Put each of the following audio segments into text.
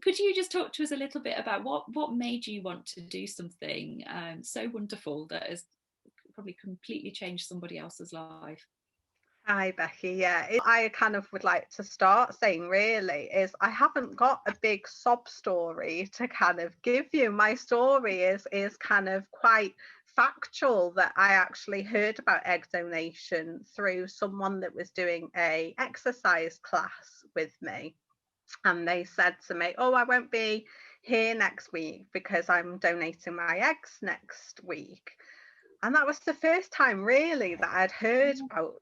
could you just talk to us a little bit about what made you want to do something so wonderful that has probably completely changed somebody else's life? Hi, Becky. Yeah, I kind of would like to start saying really is I haven't got a big sob story to kind of give you. My story is kind of quite factual, that I actually heard about egg donation through someone that was doing a exercise class with me. And they said to me, "Oh, I won't be here next week because I'm donating my eggs next week." And that was the first time really that I'd heard about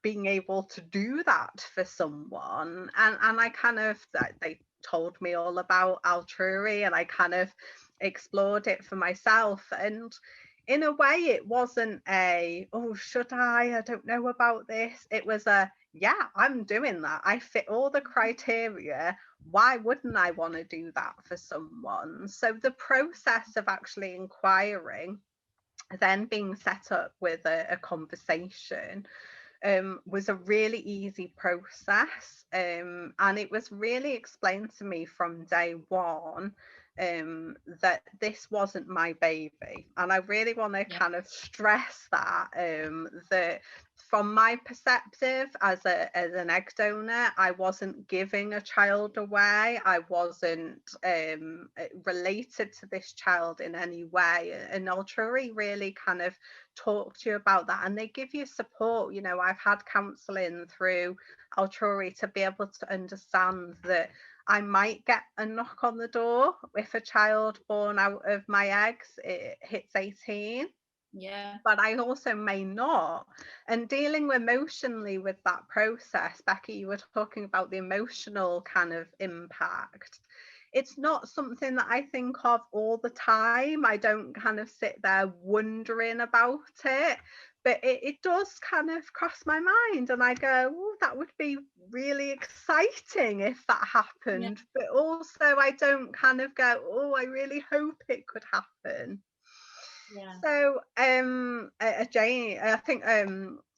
being able to do that for someone. And I kind of, they told me all about Altrui, and I kind of explored it for myself. And in a way it wasn't a, oh, should I don't know about this. It was a, yeah, I'm doing that. I fit all the criteria. Why wouldn't I want to do that for someone? So the process of actually inquiring, then being set up with a conversation, was a really easy process. And it was really explained to me from day one, that this wasn't my baby. And I really want to Yeah. kind of stress that, that from my perspective as an egg donor, I wasn't giving a child away. I wasn't related to this child in any way. And Altrui really kind of talk to you about that, and they give you support. You know, I've had counselling through Altrui to be able to understand that I might get a knock on the door if a child born out of my eggs it hits 18, Yeah. but I also may not. And dealing emotionally with that process, Becky, you were talking about the emotional kind of impact. It's not something that I think of all the time. I don't kind of sit there wondering about it, but it does kind of cross my mind. And I go, oh, that would be really exciting if that Yeah. happened. But also, I don't kind of go, oh, I really hope it could happen. Yeah. So, Jane, I think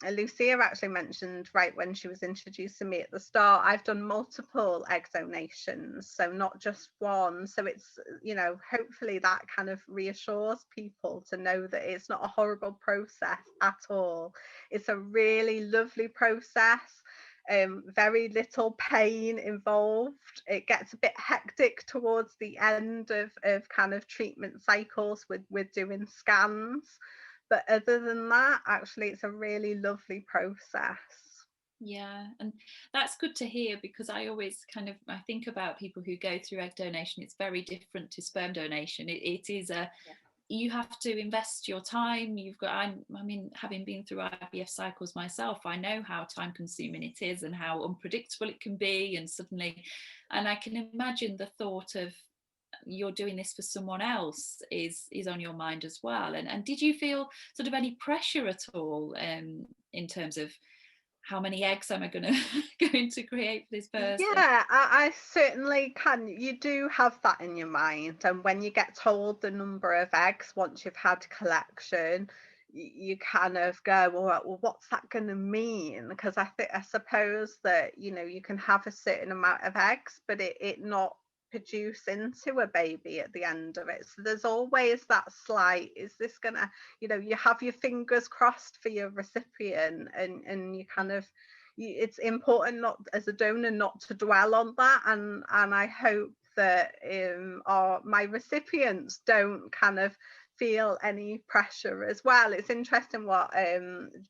Lucia actually mentioned right when she was introducing me at the start, I've done multiple egg donations, so not just one. So it's, you know, hopefully that kind of reassures people to know that it's not a horrible process at all. It's a really lovely process. Very little pain involved. It gets a bit hectic towards the end of kind of treatment cycles with doing scans. But other than that, actually, it's a really lovely process. Yeah, and that's good to hear, because I always I think about people who go through egg donation. It's very different to sperm donation. It is a, you have to invest your time. You've got, I mean, having been through IVF cycles myself, I know how time consuming it is and how unpredictable it can be. And suddenly, and I can imagine the thought of you're doing this for someone else is on your mind as well. And did you feel sort of any pressure at all, in terms of how many eggs am I going to going to create for this person? Yeah, I certainly can. You do have that in your mind. And when you get told the number of eggs once you've had collection, you kind of go, well, what's that going to mean? Because I suppose that, you know, you can have a certain amount of eggs, but it not produce into a baby at the end of it. So there's always that slight, is this gonna, you know, you have your fingers crossed for your recipient, and you kind of, it's important not as a donor not to dwell on that. And I hope that my recipients don't kind of feel any pressure as well. It's interesting what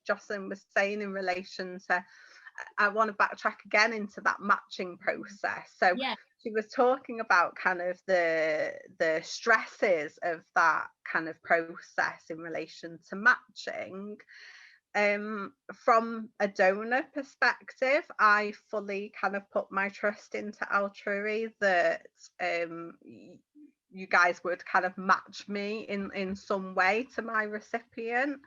Jocelyn was saying in relation to, I want to backtrack again into that matching process. So Yeah. she was talking about kind of the stresses of that kind of process in relation to matching. From a donor perspective, I fully kind of put my trust into Altrui that you guys would kind of match me in some way to my recipient.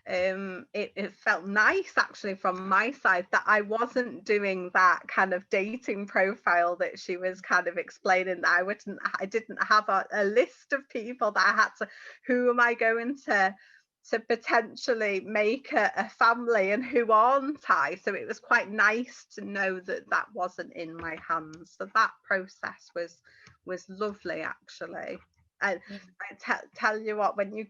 It felt nice actually from my side that I wasn't doing that kind of dating profile that she was kind of explaining, that I didn't have a list of people that I had to, who am I going to potentially make a family and who aren't I? So it was quite nice to know that that wasn't in my hands. So that process was lovely, actually. And Yeah. I tell you what, when I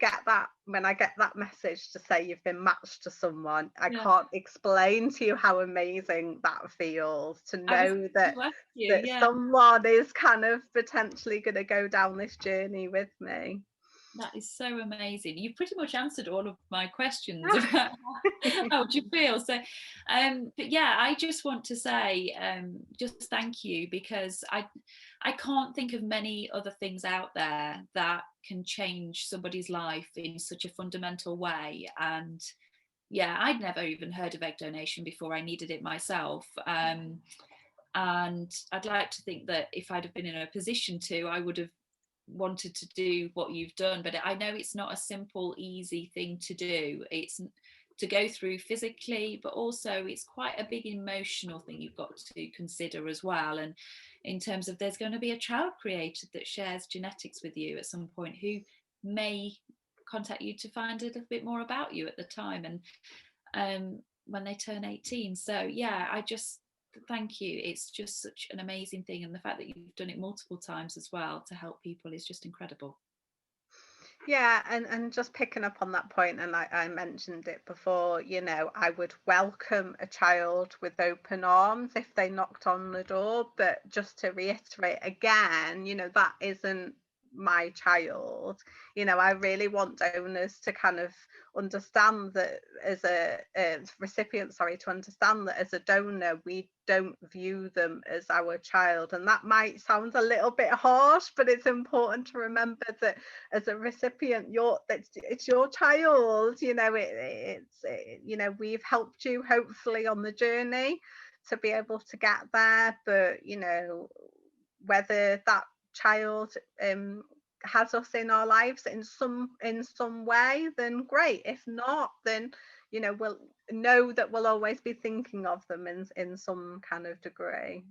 get that message to say you've been matched to someone, I Yeah. can't explain to you how amazing that feels, to I was know going to ask you, that yeah. someone is kind of potentially going to go down this journey with me. That is so amazing. You pretty much answered all of my questions about how do you feel. So, but yeah, I just want to say, just thank you, because I can't think of many other things out there that can change somebody's life in such a fundamental way. And yeah, I'd never even heard of egg donation before I needed it myself. And I'd like to think that if I'd have been in a position to, I would have wanted to do what you've done. But I know it's not a simple, easy thing to do. It's to go through physically, but also it's quite a big emotional thing you've got to consider as well. And in terms of, there's going to be a child created that shares genetics with you at some point, who may contact you to find a little bit more about you at the time, and when they turn 18. So yeah, I just thank you. It's just such an amazing thing, and the fact that you've done it multiple times as well to help people is just incredible. Yeah, and just picking up on that point, and I mentioned it before, I would welcome a child with open arms if they knocked on the door. But just to reiterate again, that isn't my child. I really want donors to kind of understand that as a recipient, sorry, to understand that as a donor, we don't view them as our child. And that might sound a little bit harsh, but it's important to remember that as a recipient, it's your child. We've helped you hopefully on the journey to be able to get there, but whether that child has us in our lives in some way, then great. If not, then we'll know that we'll always be thinking of them in some kind of degree.